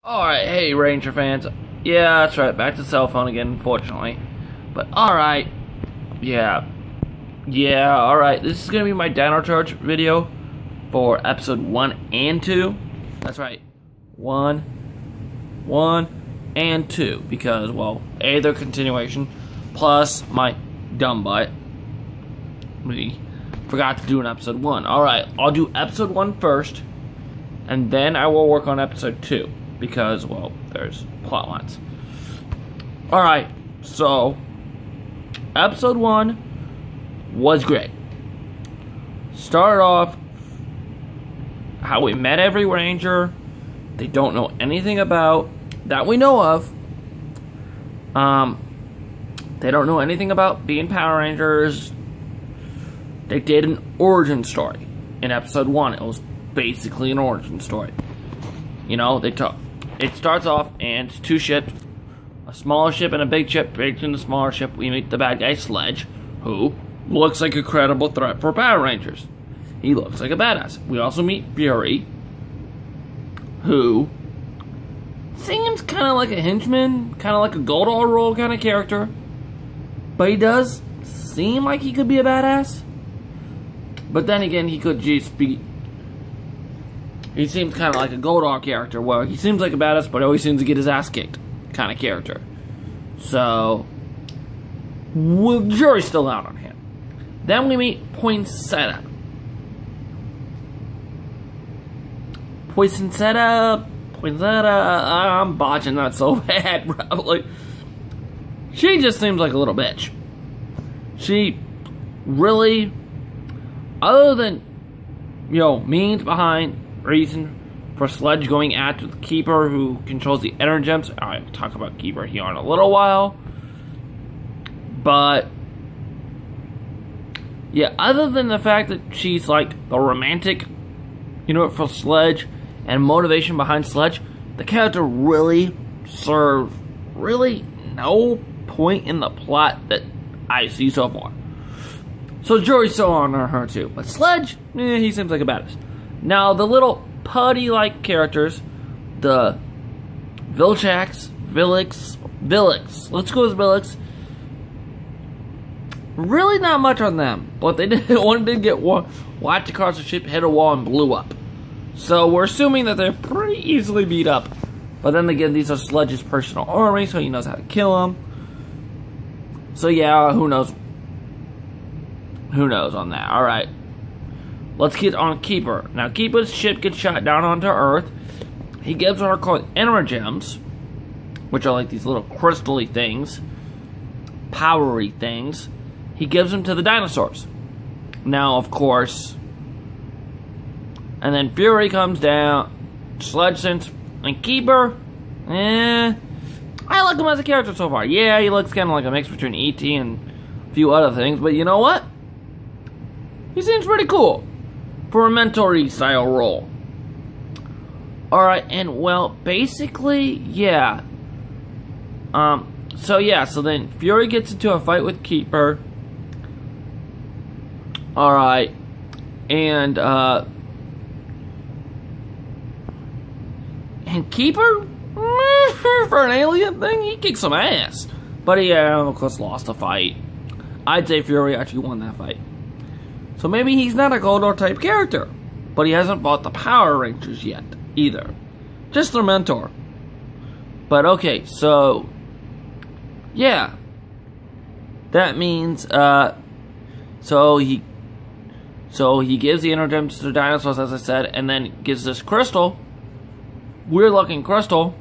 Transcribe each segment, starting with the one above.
Alright, hey Ranger fans. Yeah, that's right, back to cell phone again, unfortunately. But alright. Yeah, alright. This is gonna be my Dino Charge video for episode 1 and 2. That's right. 1 and 2. Because, well, A, they're continuation. Plus, my dumb butt. We forgot to do an episode 1. Alright, I'll do episode 1 first. And then I will work on episode 2. Because, well, there's plot lines. Alright, so episode 1 was great. Started off how we met every ranger they don't know anything about that we know of. They don't know anything about being Power Rangers. They did an origin story in episode 1. It was basically an origin story. You know, it starts off and it's two ships, a smaller ship and a big ship. Big in the smaller ship, we meet the bad guy Sledge, who looks like a credible threat for Power Rangers. He looks like a badass. We also meet Fury, who seems kind of like a henchman, kind of like a Goldar role kind of character, but he does seem like he could be a badass. But then again, he could just be. He seems kind of like a Goldar character, where he seems like a badass, but always seems to get his ass kicked kind of character. So, well, jury's still out on him. Then we meet Poinsettia. I'm botching that so bad, probably. She just seems like a little bitch. She really, other than, you know, means behind reason for Sledge going after the Keeper who controls the Energems. I'll talk about Keeper here in a little while. But yeah, other than the fact that she's like the romantic, you know, for Sledge and motivation behind Sledge, the character really serves really no point in the plot that I see so far. So jury's still on her too. But Sledge, he seems like a badass. Now, the little putty-like characters, the Vilchax, Villix. Let's go with Villix. Really not much on them, but they did. One did get whacked across the ship, hit a wall, and blew up. So we're assuming that they're pretty easily beat up. But then again, these are Sledge's personal army, so he knows how to kill them. So yeah, who knows? Who knows on that? All right. Let's get on Keeper. Now, Keeper's ship gets shot down onto Earth. He gives what are called Energems, which are like these little crystal-y things, powery things. He gives them to the dinosaurs. Now, of course, and then Fury comes down, Sledge sends, and Keeper, I like him as a character so far. Yeah, he looks kind of like a mix between E.T. and a few other things, but you know what? He seems pretty cool for a mentor-y style role. Alright, and well, basically, yeah. So then Fury gets into a fight with Keeper. Alright. And Keeper, for an alien thing, he kicked some ass. But he, of course, lost the fight. I'd say Fury actually won that fight. So maybe he's not a Goldar type character, but he hasn't fought the Power Rangers yet, either. Just their mentor. But okay, so, yeah. That means, so he gives the Energems to the dinosaurs, as I said, and then gives this crystal, weird-looking crystal,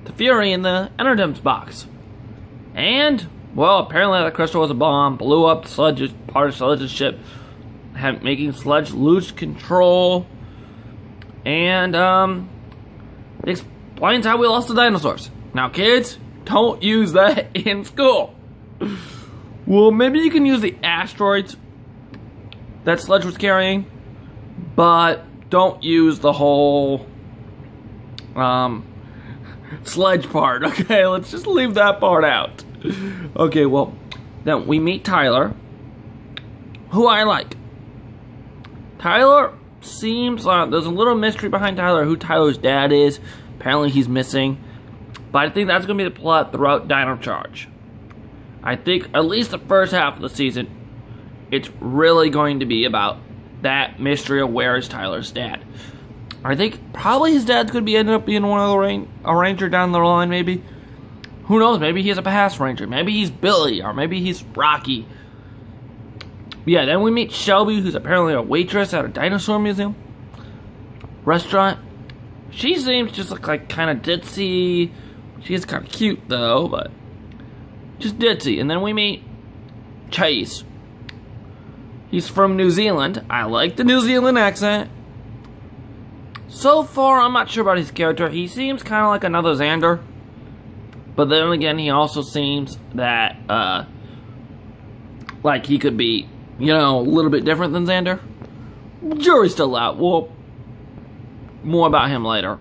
to Fury in the Energems box. And, well, apparently that crystal was a bomb, blew up part of Sledge's ship, making Sledge lose control, and it explains how we lost the dinosaurs. Now, kids, don't use that in school. Well, maybe you can use the asteroids that Sledge was carrying, but don't use the whole Sledge part. Okay, let's just leave that part out. Okay, well, then we meet Tyler, who I like. Tyler seems like there's a little mystery behind Tyler, who Tyler's dad is. Apparently he's missing. But I think that's going to be the plot throughout Dino Charge. I think at least the first half of the season, it's really going to be about that mystery of where is Tyler's dad. I think probably his dad's going to be ending up being one of a ranger down the line, maybe. Who knows? Maybe he's a past ranger. Maybe he's Billy, or maybe he's Rocky. Yeah, then we meet Shelby, who's apparently a waitress at a dinosaur museum restaurant. She seems just like kind of ditzy. She is kind of cute though, but just ditzy. And then we meet Chase. He's from New Zealand. I like the New Zealand accent. So far, I'm not sure about his character. He seems kind of like another Xander. But then again, he also seems that, like he could be, you know, a little bit different than Xander. Jury's still out. Well, more about him later.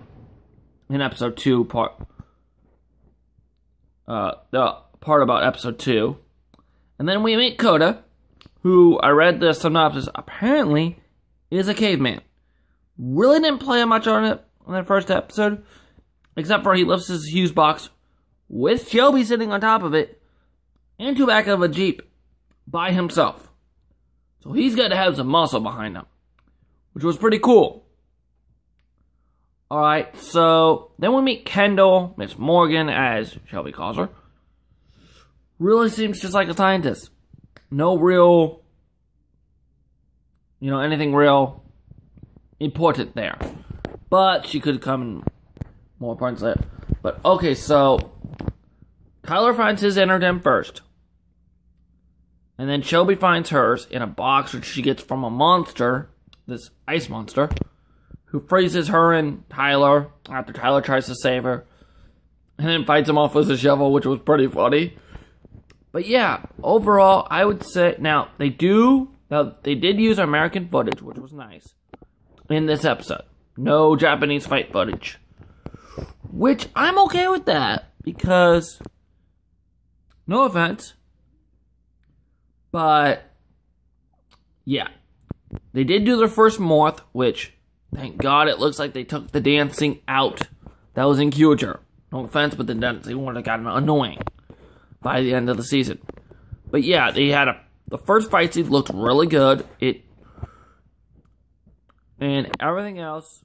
In episode 2, the part about episode 2. And then we meet Coda, who I read the synopsis, apparently is a caveman. Really didn't play much on it on that first episode, except for he lifts his huge box with Shelby sitting on top of it into the back of a Jeep by himself. So he's got to have some muscle behind him, which was pretty cool. Alright, so then we meet Kendall, Miss Morgan, as Shelby calls her. Really seems just like a scientist. No real, you know, anything real important there. But she could come in more points later. But okay, so Tyler finds his Energem first. And then Shelby finds hers in a box which she gets from a monster, this ice monster, who freezes her and Tyler after Tyler tries to save her. And then fights him off with a shovel, which was pretty funny. But yeah, overall, I would say, now, they did use American footage, which was nice, in this episode. No Japanese fight footage. Which, I'm okay with that, because, no offense, but, yeah. They did do their first morph, which, thank God, it looks like they took the dancing out. That was in Kyuger. No offense, but the dancing would have gotten annoying by the end of the season. But yeah, they had the first fight scene looked really good. And everything else.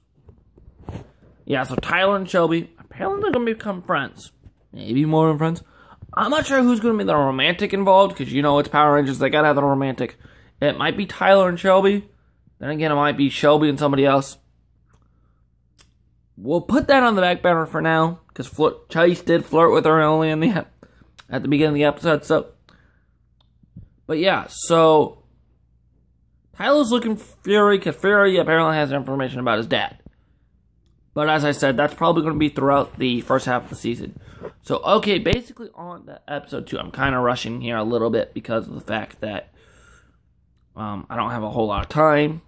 Yeah, so Tyler and Shelby, apparently they're going to become friends. Maybe more than friends. I'm not sure who's going to be the romantic involved, because you know it's Power Rangers, they got to have the romantic. It might be Tyler and Shelby. Then again, it might be Shelby and somebody else. We'll put that on the back burner for now, because Chase did flirt with her only at the beginning of the episode, so. But yeah, so Tyler's looking for Fury, because Fury apparently has information about his dad. But as I said, that's probably going to be throughout the first half of the season. So, okay, basically on the episode 2, I'm kind of rushing here a little bit because of the fact that I don't have a whole lot of time,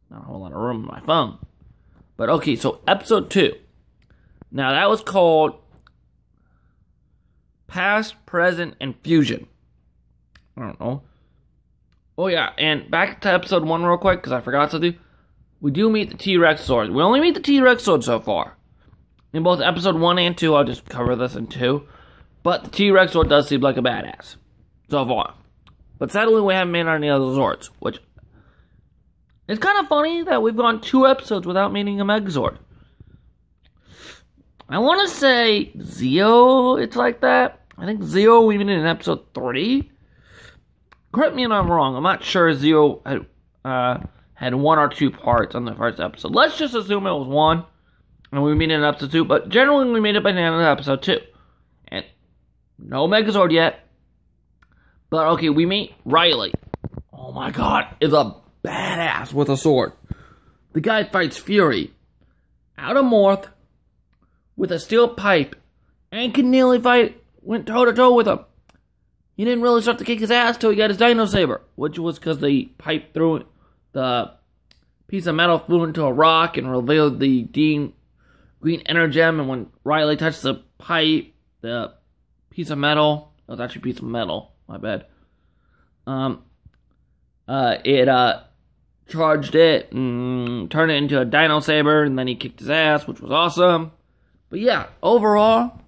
not a whole lot of room on my phone. But okay, so episode 2. Now that was called Past, Present, and Fusion. I don't know. Oh yeah, and back to episode 1 real quick, because I forgot something. We do meet the T-Rex sword. We only meet the T-Rex sword so far. In both episode 1 and 2, I'll just cover this in 2. But the T-Rex sword does seem like a badass. So far. But sadly, we haven't made any other swords, which it's kind of funny that we've gone 2 episodes without meeting a Megazord. I want to say Zeo, it's like that. I think Zeo we meet in episode 3. Correct me if I'm wrong. I'm not sure Zeo had 1 or 2 parts on the first episode. Let's just assume it was 1, and we meet in episode 2. But generally, we meet it by the end of episode 2. And no Megazord yet. But okay, we meet Riley. Oh my god, is a badass with a sword. The guy fights Fury out of Morph with a steel pipe and can nearly went toe to toe with him. He didn't really start to kick his ass till he got his Dino Saber, which was because the pipe threw the piece of metal flew into a rock and revealed the green Energem. And when Riley touched the pipe, the piece of metal, it was actually a piece of metal. My bad. It charged it and turned it into a Dino Saber, and then he kicked his ass, which was awesome. But yeah, overall,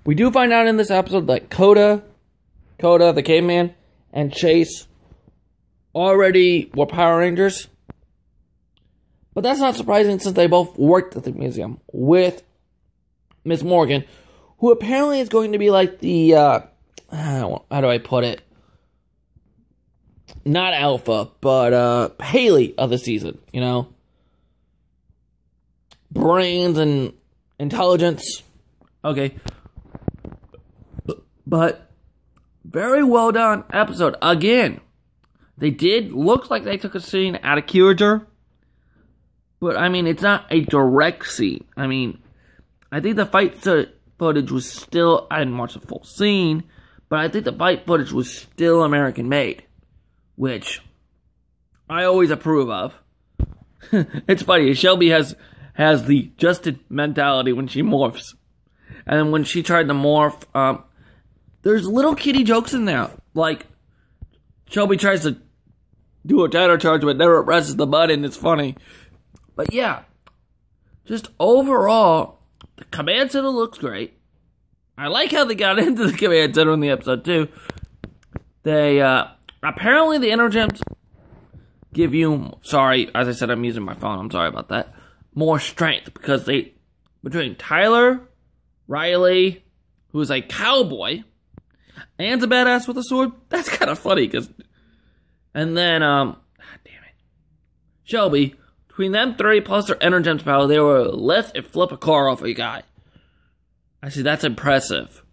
we do find out in this episode that Coda, the caveman, and Chase already were Power Rangers. But that's not surprising since they both worked at the museum with Miss Morgan, who apparently is going to be like the, how do I put it? Not Alpha, but Haley of the season, you know? Brains and intelligence. Okay. But very well done episode. Again, they did look like they took a scene out of Kyuger. But, I mean, it's not a direct scene. I mean, I think the fight footage was still... I didn't watch the full scene. But I think the fight footage was still American-made. Which I always approve of. It's funny. Shelby has the Justin mentality when she morphs. And then when she tried to morph... there's little kitty jokes in there. Like, Shelby tries to do a dino charge but never presses the button. It's funny. But yeah, just overall, the command center looks great. I like how they got into the command center in the episode too. They, apparently the energems give you, sorry, as I said, I'm using my phone, I'm sorry about that, more strength. Because between Tyler, Riley, who's a cowboy, and a badass with a sword, that's kind of funny, and then, damn it, Shelby, between them three plus their energems power, they were lift and flip a car off a guy. I see, that's impressive.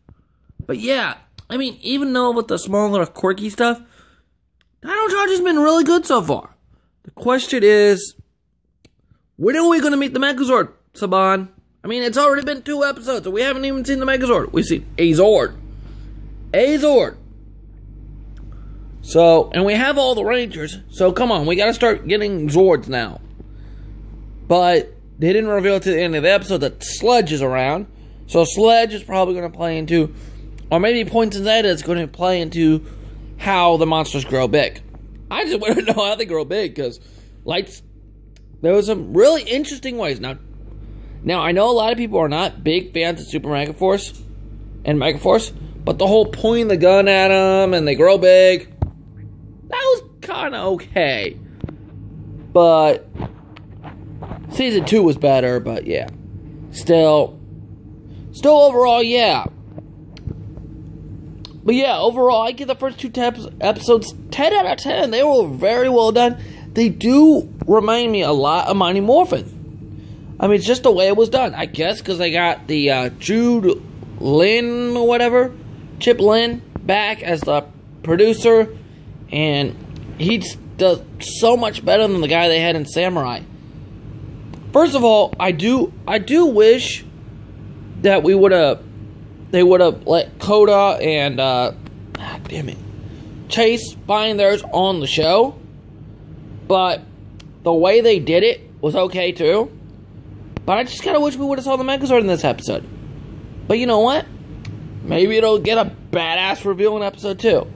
But yeah, I mean, even though with the small little quirky stuff, Dino Charge has been really good so far. The question is, when are we going to meet the Megazord, Saban? I mean, it's already been 2 episodes, and we haven't even seen the Megazord. We've seen a Zord. A Zord. So, and we have all the Rangers, so come on, we gotta start getting Zords now. But they didn't reveal to the end of the episode that Sledge is around. So Sledge is probably going to play into, or maybe Points and Zeta is going to play into how the monsters grow big. I just want to know how they grow big, because there was some really interesting ways. Now I know a lot of people are not big fans of Super Megaforce and Megaforce, but the whole pointing the gun at them and they grow big, that was kind of okay. But Season 2 was better, but yeah. Still overall, yeah. But yeah, overall, I give the first 2 episodes 10 out of 10. They were very well done. They do remind me a lot of Mighty Morphin. I mean, it's just the way it was done. I guess because they got the Jude Lin or whatever, Chip Lin, back as the producer. And he does so much better than the guy they had in Samurai. First of all, I do wish that they would have let Coda and damn it, Chase find theirs on the show. But the way they did it was okay too. But I just kind of wish we would have saw the Megazord in this episode. But you know what? Maybe it'll get a badass reveal in episode 2.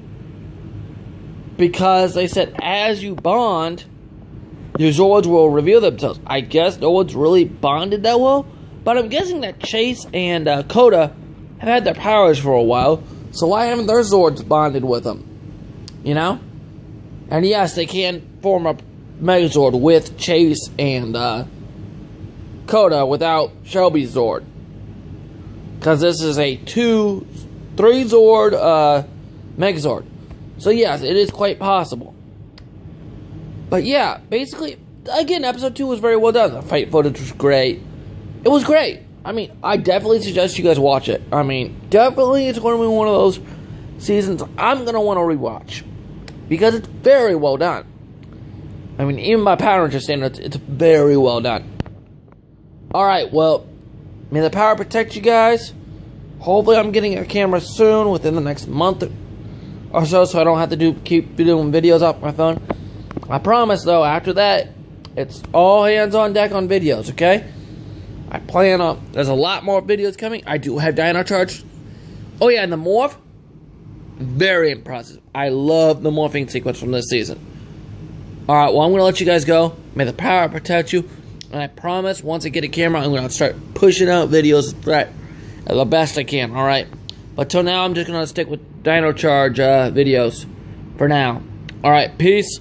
Because they said as you bond, your Zords will reveal themselves. I guess no one's really bonded that well. But I'm guessing that Chase and Coda have had their powers for a while. So why haven't their Zords bonded with them? You know? And yes, they can form a Megazord with Chase and Coda without Shelby's Zord. Because this is a 3 Zord Megazord. So yes, it is quite possible. But yeah, basically, again, episode 2 was very well done. The fight footage was great. It was great. I mean, I definitely suggest you guys watch it. I mean, definitely it's going to be one of those seasons I'm going to want to rewatch. Because it's very well done. I mean, even by Power Ranger standards, it's very well done. Alright, well, may the power protect you guys. Hopefully I'm getting a camera soon, within the next month or so I don't have to keep doing videos off my phone. I promise, though, after that, it's all hands on deck on videos, okay? I plan on... There's a lot more videos coming. I do have Dino Charge. Oh, yeah, and the morph. Very impressive. I love the morphing sequence from this season. Alright, well, I'm going to let you guys go. May the power protect you. And I promise, once I get a camera, I'm going to start pushing out videos the best I can, alright? But till now, I'm just going to stick with Dino Charge videos for now. Alright, peace.